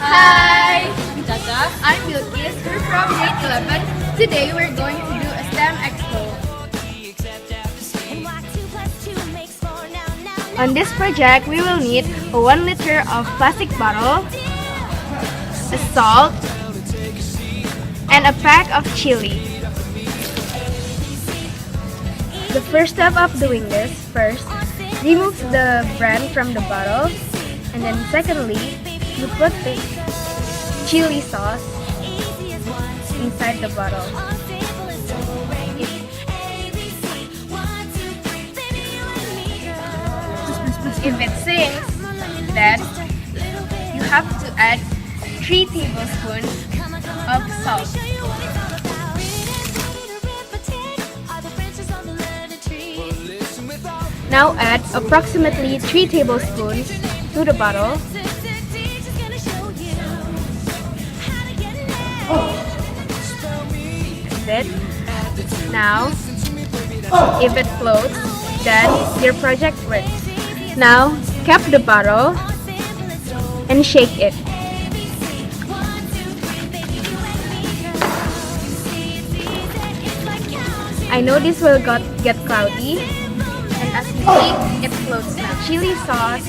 Hi! I'm Chacha. I'm Bilkis. We're from grade 11. Today we're going to do a STEM expo. On this project, we will need a 1 liter of plastic bottle, a salt, and a pack of chili. The first step of doing this, first, remove the brand from the bottle, and then secondly, you put the chili sauce inside the bottle. If it sinks, then you have to add 3 tablespoons of salt. Now add approximately 3 tablespoons to the bottle. That's it. Now, if it floats, then your project works. Now, cap the bottle and shake it. I know this will get cloudy, and as you see, it floats now. Chili sauce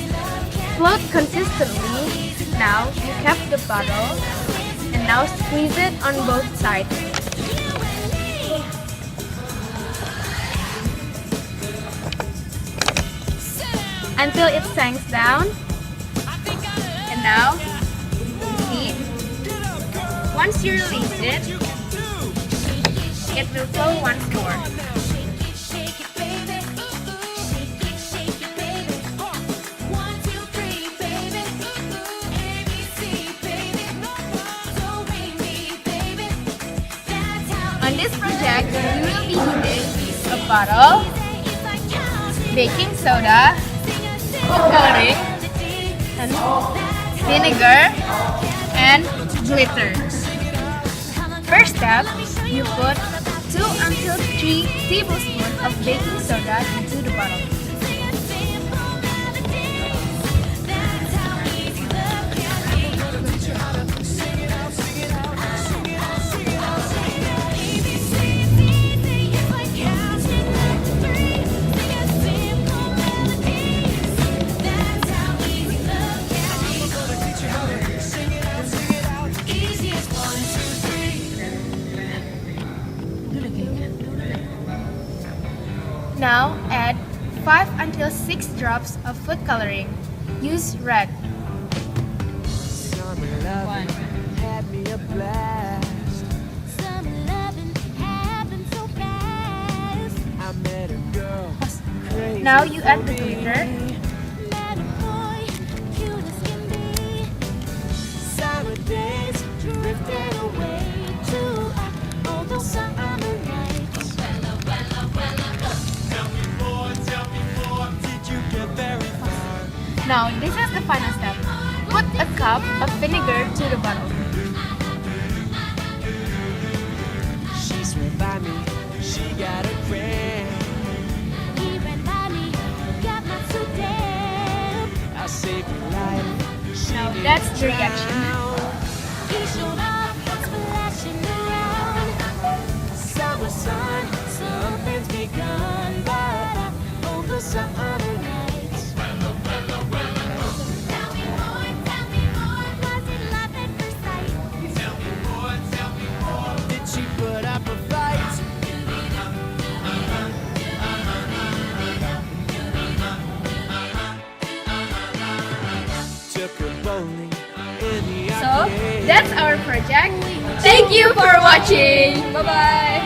float consistently. Now, you cap the bottle, and now squeeze it on both sides. Until it sinks down. And now, see, once you release it, it will flow once more. On this project, you will be needing a bottle, baking soda, food coloring, and vinegar, and glitter. First step, you put 2 until 3 tablespoons of baking soda into the bottle. Now add 5 until 6 drops of food coloring. Use red. Now you add the glitter. Now, this is the final step. Put a cup of vinegar to the bottle. She swam by me, she got a friend. He ran by me, got my so damn. I saved her life. She Now, didn't that's the reaction. drown. He showed up, splashing around. Summer sun, something's begun, but on the summer nights. Was it love at first sight? Did she put up a fight? Took her bowling in the So, arcade. that's our project. Thank you for watching. Bye-bye.